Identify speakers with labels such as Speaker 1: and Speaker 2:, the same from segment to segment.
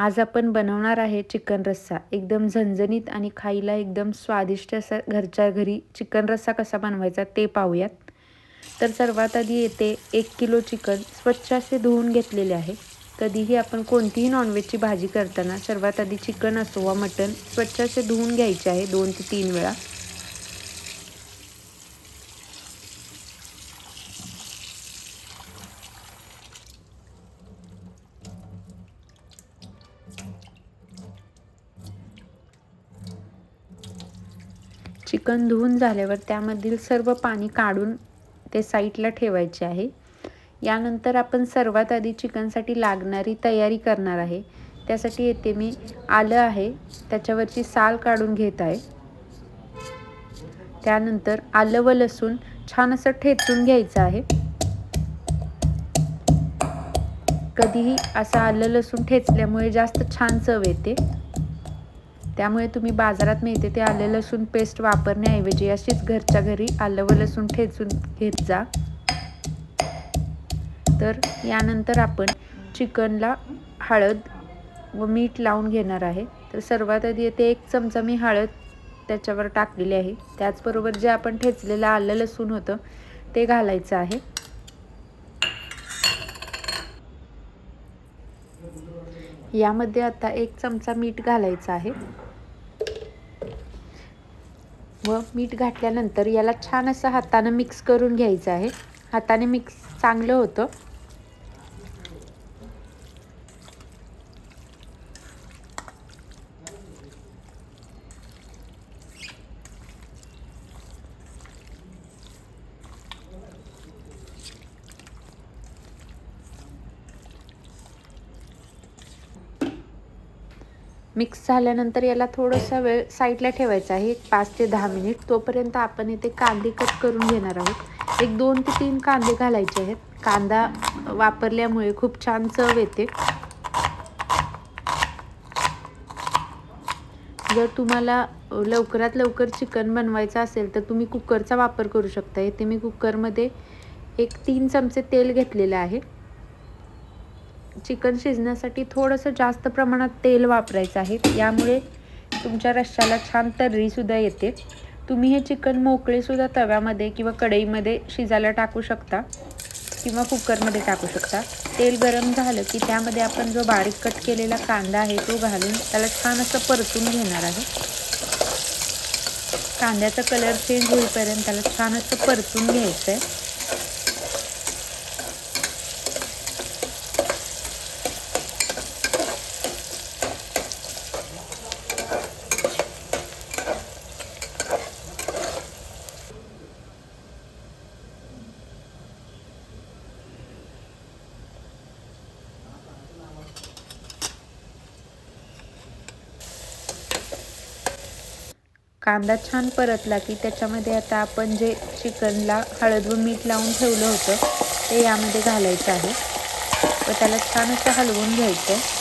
Speaker 1: आज आपण बनवणार आहे चिकन रस्सा. एकदम झणझणीत आणि खायला एकदम स्वादिष्ट असा घरच्या घरी चिकन रस्सा कसा बनवायचा ते पाहूयात. तर सर्वात आधी येथे 1 किलो चिकन स्वच्छ असे धुवून घेतलेले आहे. कधीही आपण कोणतीही नॉनव्हेजची भाजी करताना सर्वात आधी चिकन असो वा मटण स्वच्छ असे धुवून घ्यायचे आहे 2 ते 3 वेळा. चिकन धुवून झाल्यावर त्यामधील सर्व पाणी काढून ते साईडला ठेवायचे आहे. यानंतर आपण सर्वात आधी चिकनसाठी लागणारी तयारी करणार आहे. त्यासाठी येथे मी आलं आहे त्याच्यावरची साल काढून घेत आहे. त्यानंतर आलं व लसूण छान असं ठेचून घ्यायचं आहे. कधीही असं आलं लसूण ठेचल्यामुळे जास्त छान चव येते. त्यामुळे तुम्ही बाजारात मिळते ते आलं लसूण पेस्ट वापरण्याऐवजी अशीच घरच्या घरी आलं व लसूण ठेचून घेत जा. तर यानंतर आपण चिकनला हळद व मीठ लावून घेणार आहे. तर सर्वात आधी येथे 1 चमचा मी हळद त्याच्यावर टाकलेली आहे. त्याचबरोबर जे आपण ठेचलेलं आलं लसूण होतं ते घालायचं आहे. यामध्ये आता 1 चमचा मीठ घालायचं आहे व मीठ घातल्यानंतर याला छान असं हाताने मिक्स करून घ्यायचं आहे. हाताने मिक्स चांगलं होतं. मिक्स झाल्यानंतर याला थोडासा वेळ साईडला ठेवायचा आहे 5 ते 10 मिनिट. तोपर्यंत आपण इथे कांदे कट करून घेणार आहोत. 2 ते 3 कांदे घालायचे आहेत. कांदा वापरल्यामुळे खूप छान चव येते. जर तुम्हाला लवकरात लवकर चिकन बनवायचं असेल तर तुम्ही कुकरचा वापर करू शकता. इथे मी कुकरमध्ये 3 चमचे तेल घेतलेलं आहे. चिकन शिजण्यासाठी थोडंसं जास्त प्रमाणात तेल वापरायचं आहे. यामुळे तुमच्या रश्श्याला छान तर्रीसुद्धा येते. तुम्ही हे चिकन मोकळेसुद्धा तव्यामध्ये किंवा कढईमध्ये शिजायला टाकू शकता किंवा कुकरमध्ये टाकू शकता. तेल गरम झालं की त्यामध्ये आपण जो बारीक कट केलेला कांदा आहे तो घालून त्याला छान असं परतून घेणार आहे. कांद्याचा कलर चेंज होईपर्यंत त्याला छान असं परतून घ्यायचं आहे. कांदा छान परतला की त्याच्यामध्ये आता आपण जे चिकनला हळद व मीठ लावून ठेवलं होतं ते यामध्ये घालायचं आहे व त्याला छान असं हलवून घ्यायचं.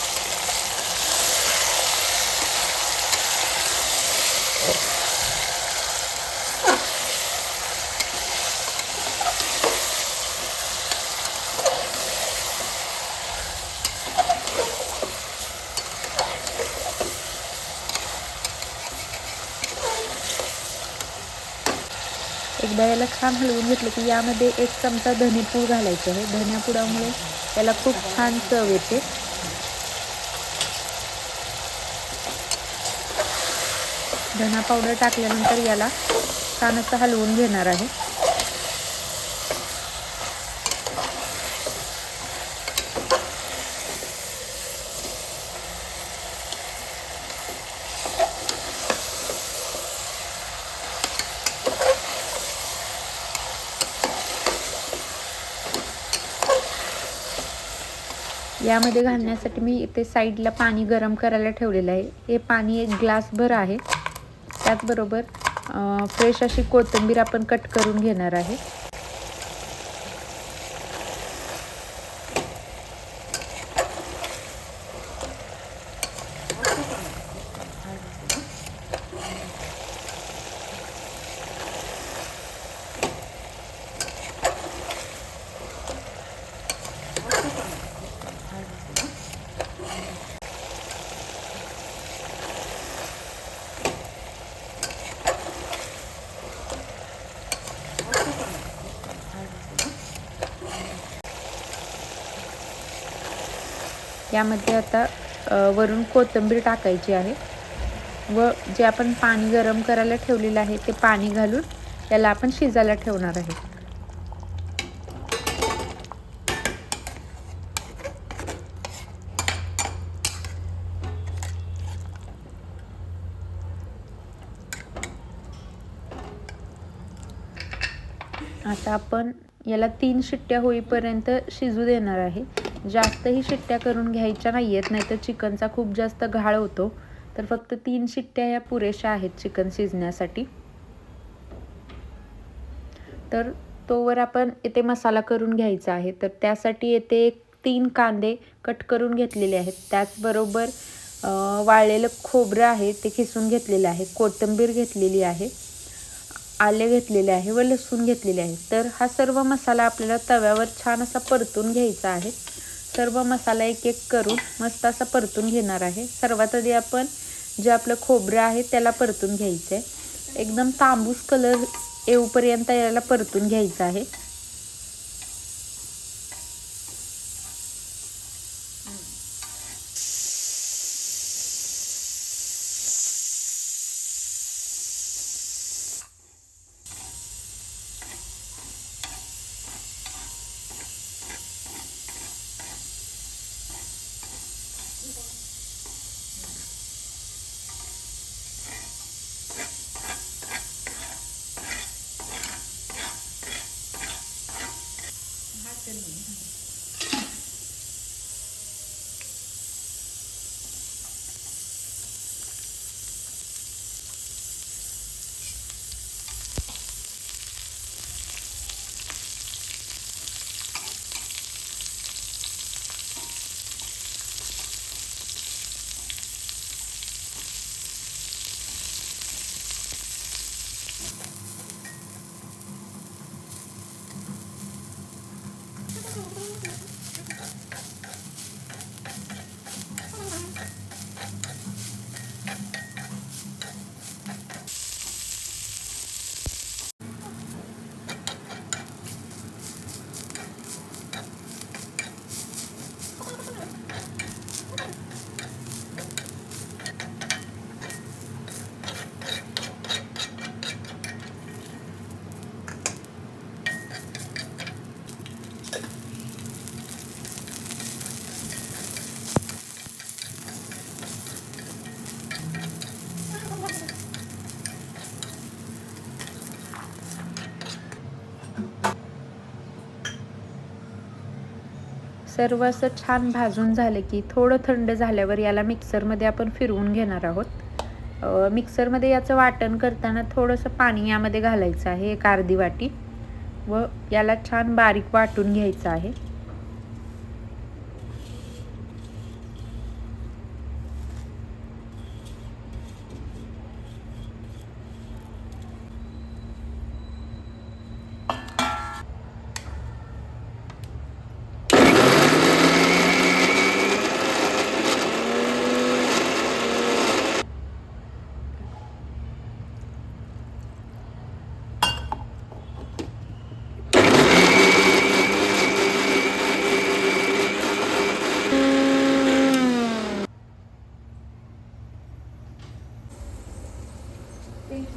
Speaker 1: एकदा याला छान हलवून घेतलं की यामध्ये 1 चमचा धनेपूड घालायचं आहे. धनेपुडामुळे याला खूप छान चव येते. धना पावडर टाकल्यानंतर याला छान असं हलवून घेणार आहे. यामध्ये घालण्यासाठी मी इथे साईडला पाणी गरम करायला ठेवलेलं आहे. हे पाणी 1 ग्लासभर आहे. त्याचबरोबर फ्रेश अशी कोथिंबीर आपण कट करून घेणार आहे. यामध्ये आता वरून कोथिंबीर टाकायची आहे व जे आपण पाणी गरम करायला ठेवलेलं आहे ते पाणी घालून याला आपण शिजायला ठेवणार आहे. आता आपण याला 3 शिट्ट्या होईपर्यंत शिजू देणार आहे. जास्तही शिट्ट्या करून घ्यायच्या नाही आहेत, नाहीतर चिकनचा खूप जास्त गाळ होतो. तर फक्त 3 शिट्ट्या या पुरेशा आहेत चिकन शिजण्यासाठी. तर तोवर आपण इथे मसाला करून घ्यायचा आहे. तर त्यासाठी येथे 3 कांदे कट करून घेतलेले आहेत. त्याचबरोबर वाळलेलं खोबरं आहे ते किसून घेतलेलं आहे, कोथिंबीर घेतलेली आहे, आले घेतलेले आहे व लसूण घेतलेले आहे. तर हा सर्व मसाला आपल्याला तव्यावर छान असा परतून घ्यायचा आहे. सर्व मसाला एक एक करून मस्त असा परतून घेणार आहे. सर्वात आधी आपण जे आपलं खोबरं आहे त्याला परतून घ्यायचं आहे. एकदम तांबूस कलर येऊपर्यंत याला परतून घ्यायचं आहे. सर्व असं छान भाजून झालं की थोडं थंड झाल्यावर याला मिक्सरमध्ये आपण फिरवून घेणार आहोत. मिक्सरमध्ये याचं वाटण करताना थोडंसं पाणी यामध्ये घालायचं आहे, 1 अर्धी वाटी, व याला छान बारीक वाटून घ्यायचं आहे.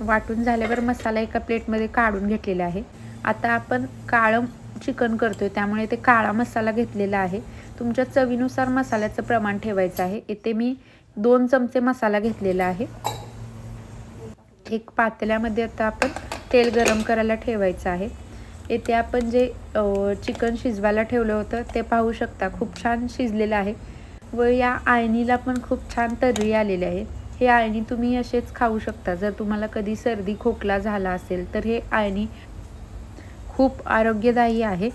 Speaker 1: वाटून झाल्यावर मसाला एका प्लेटमध्ये काढून घेतलेला आहे. आता आपण काळं चिकन करतोय त्यामुळे ते काळा मसाला घेतलेला आहे. तुमच्या चवीनुसार मसाल्याचं प्रमाण ठेवायचं आहे. इथे मी 2 चमचे मसाला घेतलेला आहे. एक पातेल्यामध्ये आता आपण तेल गरम करायला ठेवायचं आहे. येथे आपण जे चिकन शिजवायला ठेवलं होतं ते पाहू शकता, खूप छान शिजलेलं आहे व या आळणीला पण खूप छान तर्री आलेली आहे. हे आळणी तुम्ही असेच खाऊ शकता. जर तुम्हाला कधी सर्दी खोकला झाला असेल तर हे आळणी खूप आरोग्यदायी आहे.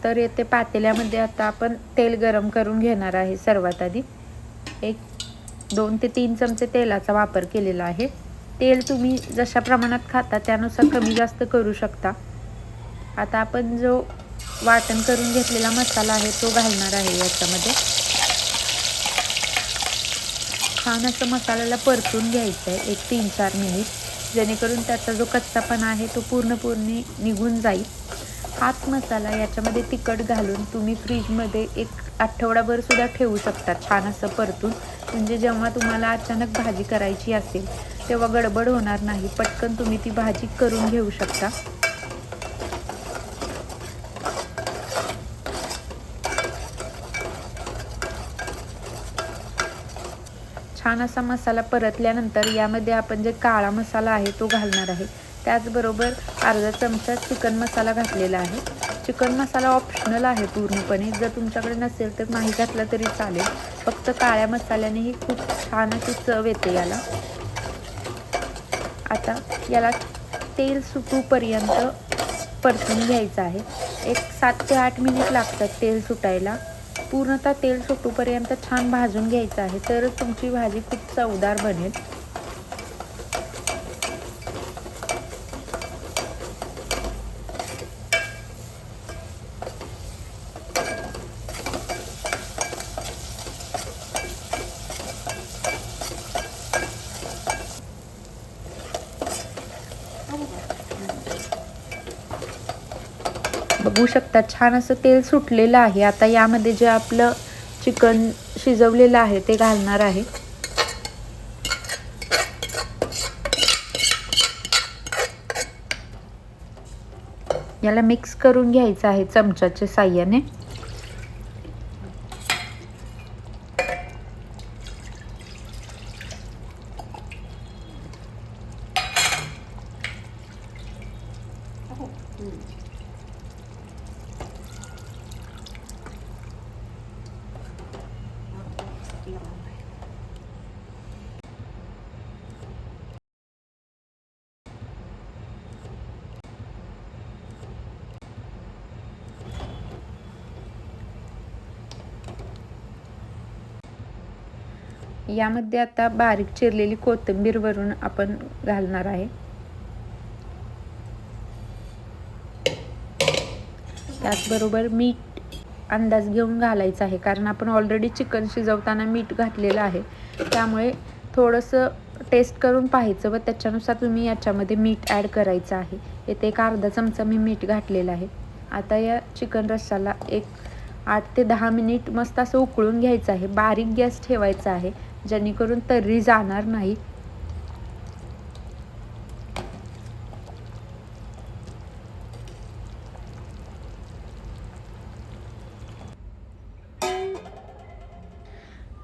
Speaker 1: तर येथे पातेल्यामध्ये आता आपण तेल गरम करून घेणार आहे. सर्वात आधी 2 ते 3 चमचे तेलाचा वापर केलेला आहे. तेल तुम्ही जशा प्रमाणात खाता त्यानुसार कमी जास्त करू शकता. आता आपण जो वाटण करून घेतलेला मसाला आहे तो घालणार आहे याच्यामध्ये. छान असं मसाल्याला परतून घ्यायचं आहे 3-4 मिनिट, जेणेकरून त्याचा जो कच्चापणा आहे तो पूर्णपणे निघून जाईल. हाच मसाला याच्यामध्ये तिखट घालून तुम्ही फ्रीजमध्ये 1 आठवडाभर सुद्धा ठेवू शकता छान असं परतून. म्हणजे जेव्हा तुम्हाला अचानक भाजी करायची असेल तेव्हा गडबड होणार नाही, पटकन तुम्ही ती भाजी करून घेऊ शकता. छान असा मसाला परतल्यानंतर यामध्ये आपण जे काळा मसाला आहे तो घालणार आहे. त्याचबरोबर अर्धा चमचा चिकन मसाला घातलेला आहे. चिकन मसाला ऑप्शनल आहे पूर्णपणे, जर तुमच्याकडे नसेल तर नाही घातला तरी चालेल. फक्त काळ्या मसाल्यानेही खूप छान अशी चव येते याला. आता याला तेल सुटूपर्यंत परतून घ्यायचं आहे. एक 7 ते 8 मिनिट लागतात तेल सुटायला. पूर्णतः तेल सुटूपर्यंत छान भाजून घ्यायचं आहे, तरच तुमची भाजी खूप चवदार बनेल. बघू शकता छान असं तेल सुटलेलं आहे. आता यामध्ये जे आपलं चिकन शिजवलेलं आहे ते घालणार आहे. याला मिक्स करून घ्यायचं आहे चमच्याच्या साह्याने. यामध्ये आता बारीक चिरलेली कोथिंबीर वरून आपण घालणार आहे. त्याचबरोबर मीठ अंदाज घेऊन घालायचं आहे, कारण आपण ऑलरेडी चिकन शिजवताना मीठ घातलेलं आहे. त्यामुळे थोडंसं टेस्ट करून पाहायचं व त्याच्यानुसार तुम्ही याच्यामध्ये मीठ ॲड करायचं आहे. इथे एक अर्धा चमचा मी मीठ घातलेलं आहे. आता या चिकन रस्साला एक 8 ते 10 मिनिट मस्त असं उकळून घ्यायचं आहे. बारीक गॅस ठेवायचा आहे, जेणेकरून तर्री जाणार नाही.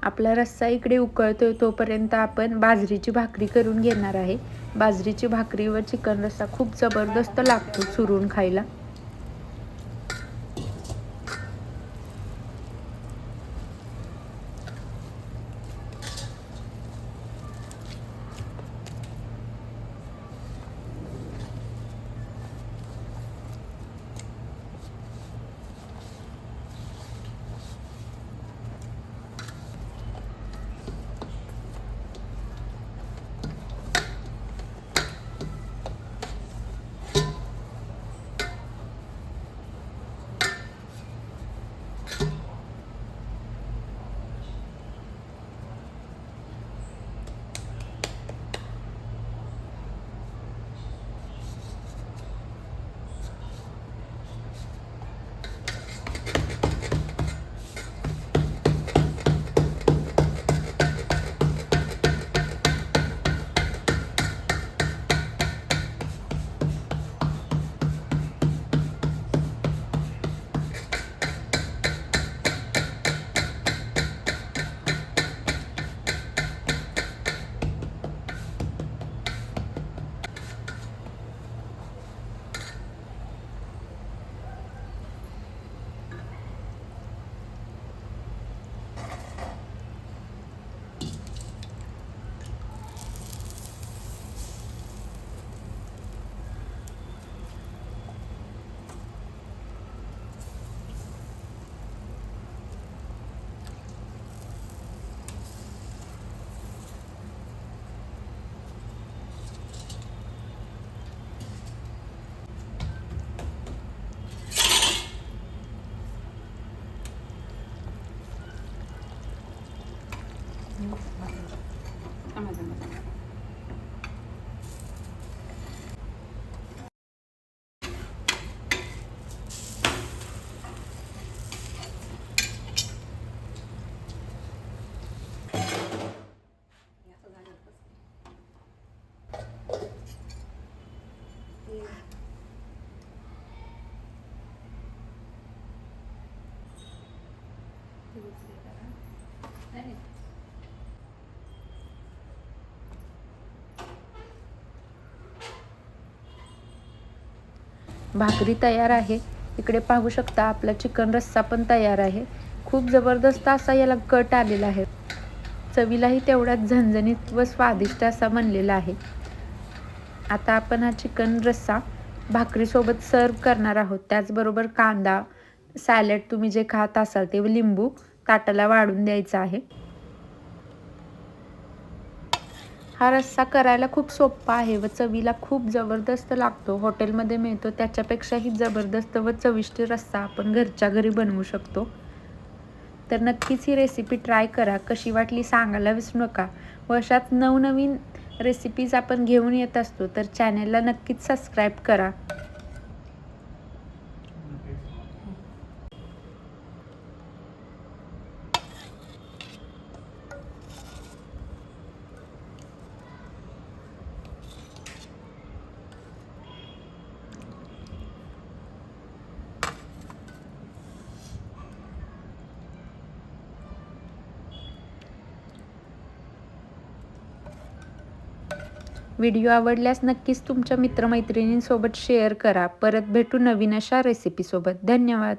Speaker 1: आपला रस्सा इकडे उकळतोय तोपर्यंत आपण बाजरीची भाकरी करून घेणार आहे. बाजरीची भाकरी व चिकन रस्सा खूप जबरदस्त लागतो चुरून खायला. भाकरी तयार आहे. इकडे पाहू शकता आपला चिकन रस्सा पण तयार आहे. खूप जबरदस्त असा याला कट आलेला आहे. चवीलाही तेवढाच झणझणीत व स्वादिष्ट असा बनलेला आहे. आता आपण हा चिकन रस्सा भाकरीसोबत सर्व करणार आहोत. त्याचबरोबर कांदा, सॅलड तुम्ही जे खात असाल ते व लिंबू ताटाला वाढून द्यायचा आहे. हा रस्सा करायला खूप सोपा आहे व चवीला खूप जबरदस्त लागतो. हॉटेलमध्ये मिळतो त्याच्यापेक्षाही जबरदस्त व चविष्ट रस्सा आपण घरच्या घरी बनवू शकतो. तर नक्कीच ही रेसिपी ट्राय करा. कशी वाटली सांगायला विसरू नका. व अशाच नवनवीन रेसिपीज आपण घेऊन येत असतो, तर चॅनेलला नक्कीच सबस्क्राईब करा. व्हिडिओ आवडल्यास नक्कीच तुमच्या मित्रमैत्रिणींसोबत शेअर करा. परत भेटू नवीन अशा रेसिपीसोबत. धन्यवाद.